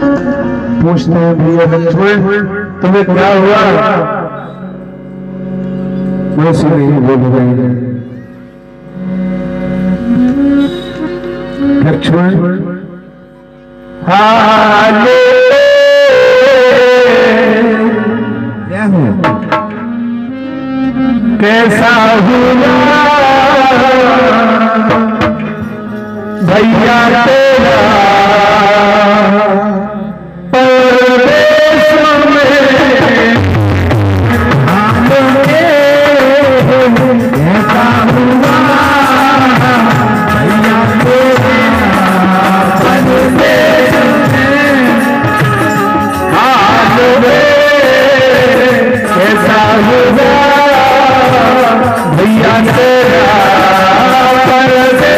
पूछते हैं भैया लक्ष्मण तुम्हें क्या हुआ? वैसे नहीं बोल रहे हैं। लक्ष्मण हाले क्या है? कैसा हुआ भैया तेरा परदेश में आगे कैसा हुआ भैया तेरा परदेश में आगे कैसा हुआ भैया तेरा परदेश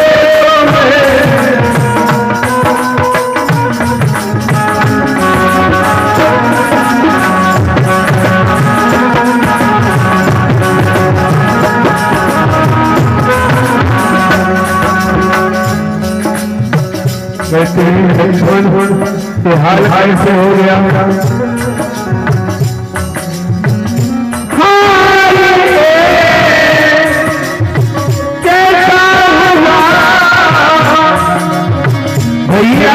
कहते हैं लक्ष्मण ये हाल कैसे हो गया? कैसा हुआ भैया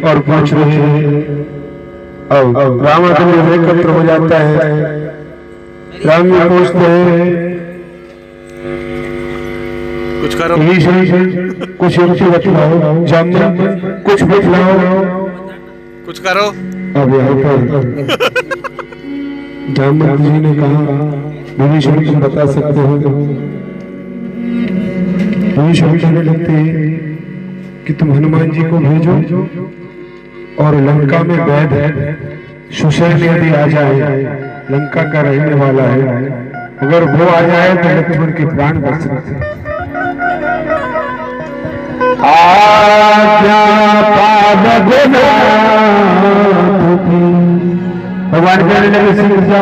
और पूछ रहे हैं और रामाचंद्र एकत्र हो जाता है। राम जी पूछते हैं कुछ करो, कुछ बतलाओ, जामुन कुछ बतलाओ, कुछ करो। अब यहाँ पर जामुन जी ने कहा विभीषण तुम बता सकते हो? विभीषण कहने लगते हैं कि तुम हनुमान जी को भेजो और लंका में वैद सुशैल यदि आ जाए, लंका का रहने वाला है, अगर वो आ जाए तो लक्ष्मण के प्राण बच सकते हैं। भगवान कहने लगे सीता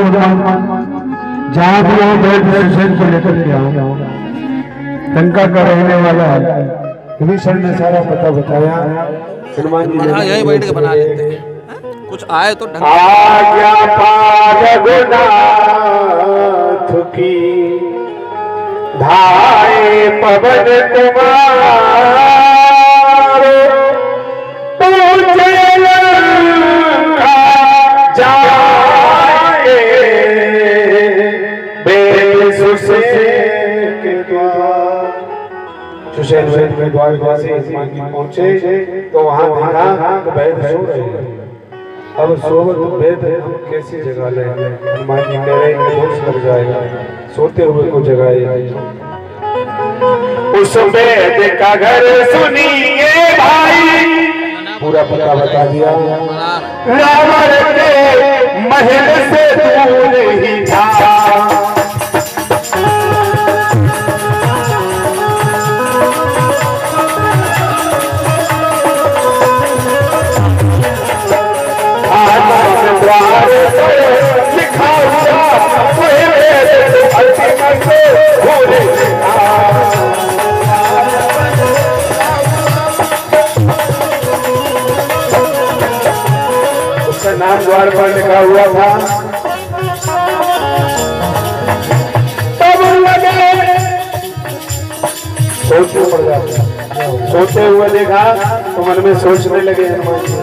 जहां भी हो वैद सुशैल को लेकर के आओ, लंका का रहने वाला है। विभीषण ने सारा पता बताया। हनुमान जी ने यही बैठ के बना लेते हैं, कुछ आए तो ढंग आज्ञा पार गुनाथ की धाए पवन कुमार पूजे लंका जाए वेद सुषेण के द्वार। सुषेण वेद के द्वार जैसे हनुमान जी पहुंचे तो वहां देखा तो वेद सो रहे हैं। अब सोवत वेद हम कैसे जगा लेंगे? हनुमान जी कह रहे हैं दोष लग जाएगा, सोते हुए को जगाए। उस वेद का घर सुनिए भाई, पूरा पता बता दिया। रावण के महल से दूर ही था, लिखा हुआ वही वेद अंतिम से भूले। उसका नाम द्वार पर लिखा हुआ था। तब लगे सोचने पड़ जाता, सोते हुए देखा तो मन में सोचने लगे हनुमान जी,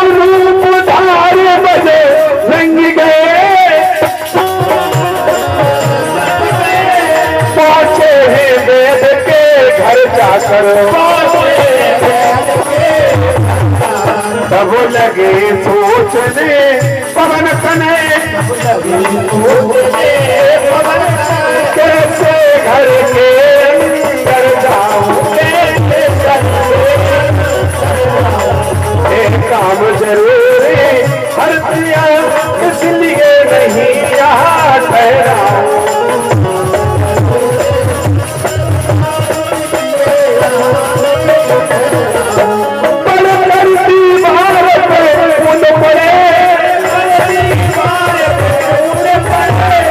रूप धारे बजे रंग गए, पहुंचे हैं वेद के घर जाकर, तब लगे सोचने पवन कने, कैसे घर के अंदर जाऊंगे, काम जरूरी हर दिया इसलिए नहीं यहाँ ठहरा। बल करती बार पे उन पड़े,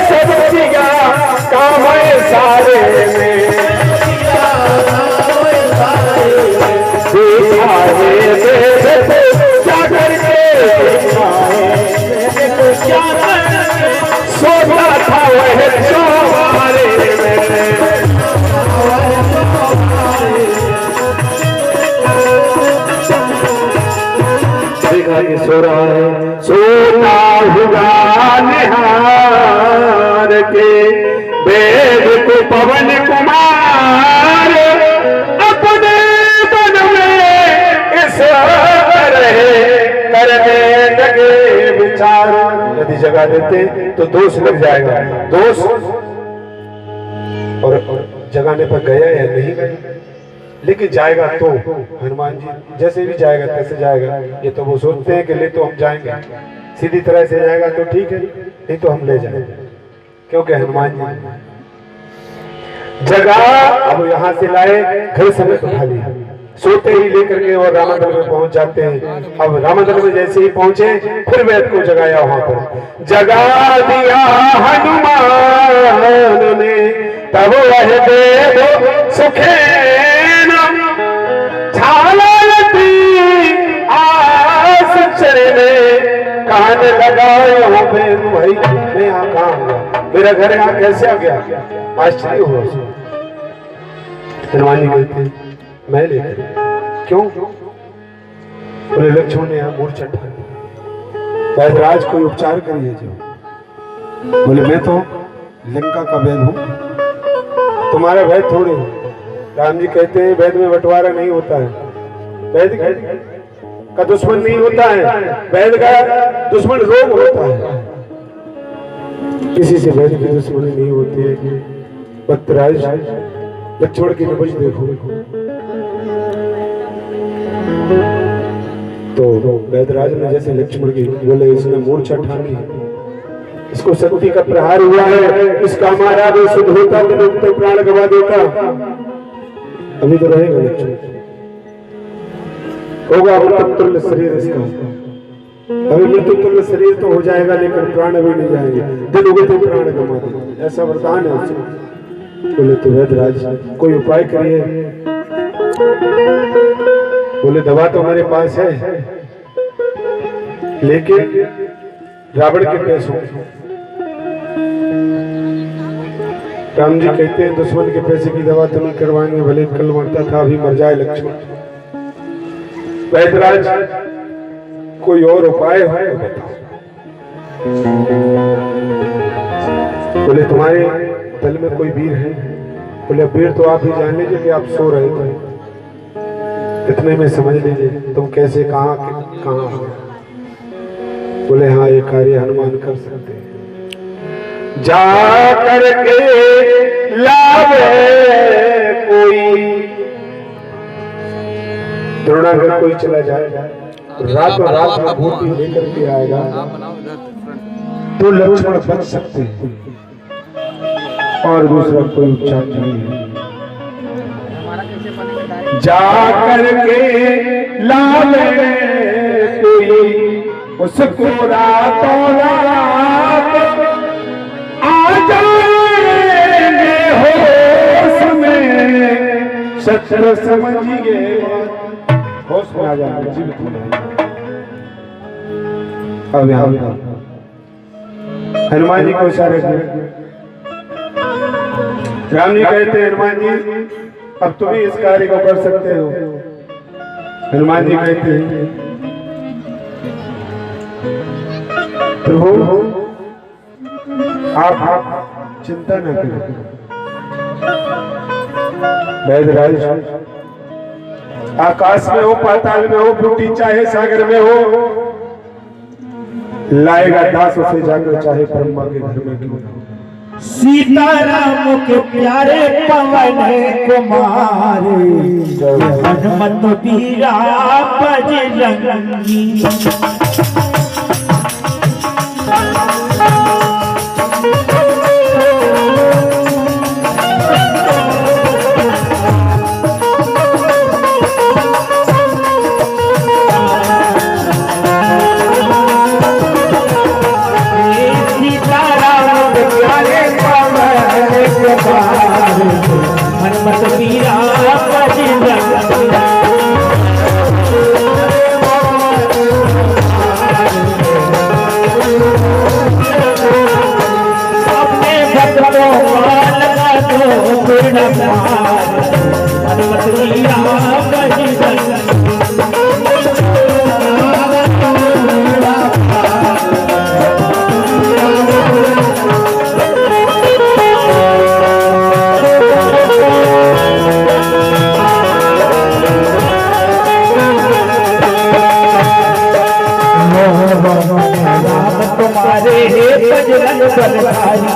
सब दिया काम सारे में सोता था वह हमारे देखा कि सो रहा है, सोता हुआ निहार के वेद को पवन कुमार अपने मन में इस रहे करने लगे विचार। यदि जगा देते तो दोष लग जाएगा, दोष और जगाने पर गया या नहीं गया, लेकिन जाएगा तो हनुमान जी जैसे भी जाएगा तैसे जाएगा। ये तो वो सोचते हैं कि ले तो हम जाएंगे, सीधी तरह से जाएगा तो ठीक है, नहीं तो हम ले जाएंगे, क्योंकि हनुमान जी जगा। अब यहाँ से लाए घर समेत उठा लिया, सोते ही लेकर के और रामादल में पहुंच जाते हैं। अब रामादल में जैसे ही पहुंचे फिर वेद को जगाया, वहां पर जगा दिया हनुमान ने, तब वह वेद सुखेन झालती आस चरने, कान लगायो वेद भाई मैं यहाँ कहाँ हूँ, मेरा घर यहाँ कैसे आ गया? आश्चर्य हुआ। हनुमान जी कहते मैं लेकर, क्यों? बोले लक्ष्मण ने यहाँ मूर्छा ठानी, वैदराज कोई उपचार करिए जो। बोले मैं तो लंका का वैद हूँ, तुम्हारा वैद थोड़े हो। राम जी कहते हैं वैद में बंटवारा नहीं होता है, वैद का दुश्मन नहीं होता है, वैद का दुश्मन रोग होता है। किसी से वैद की दुश्मनी नहीं होती है। भक्तराज लक्ष्मण की नबज देखो, तो वैदराज ने जैसे लक्ष्मण की बोले इसने मूर्छा ठानी, इसको शक्ति का प्रहार हुआ है, इसका हमारा भी शुद्ध होता तो प्राण गवा देता। अभी तो रहेगा लक्ष्मण, होगा तुल्य शरीर इसका, अभी मृत्यु तुल्य शरीर तो हो जाएगा, लेकिन प्राण अभी नहीं जाएंगे, दिन उगते प्राण गवा देंगे, ऐसा वरदान है उसका। बोले तो वैदराज कोई उपाय करिए। बोले दवा तो हमारे पास है, लेकिन रावण के पैसों। राम जी कहते हैं दुश्मन के पैसे की दवा तो नहीं करवाएंगे, भले कल मरता था अभी मर जाए लक्ष्मण। वैदराज कोई और उपाय है बताओ। बोले तुम्हारे दल में कोई वीर है? बोले वीर तो आप ही जान लीजिए कि आप सो रहे थे, इतने में समझ लीजिए तुम कैसे कहाँ हो। बोले हाँ ये कार्य हनुमान कर सकते हैं। जा करके लावे कोई, द्रोणागढ़ कोई चला जाएगा रातों रात में बूटी लेकर के आएगा तो लक्ष्मण बच सकते हैं, और दूसरा कोई उपचार नहीं है। जा करके लावे कोई उसको रातों रात आ जाएंगे होश में, शस्त्र समझिए होश में आ जाएंगे, जीवित हो जाएंगे। अब यहाँ हनुमान जी को इशारे किए। राम जी कहते हैं हनुमान जी अब तुम ही इस कार्य को कर सकते हो। हनुमान जी कहते हैं प्रभु आप चिंता न करें। वैदराज आकाश में हो, पाताल में हो, बूटी चाहे सागर में हो, लाएगा दास उसे जाकर चाहे ब्रह्मा के घर में क्यों ना। सीताराम के प्यारे पवन कुमार, हनुमत बीरा बजरंगी। हनुमत बीरा अपने भक्तों का लगा दो पूर्ण पार, हनुमत बीरा तुम्हारे बजरंग बलधारी।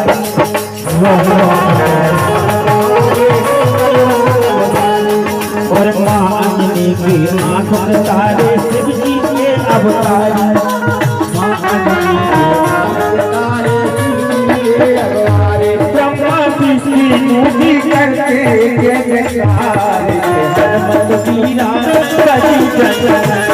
और मां अंजनी की आंख में तारे, शिव जी के अवतारी। मां अंजनी ब्रह्मा विष्णु करके हनुमत बीरा बजरंग।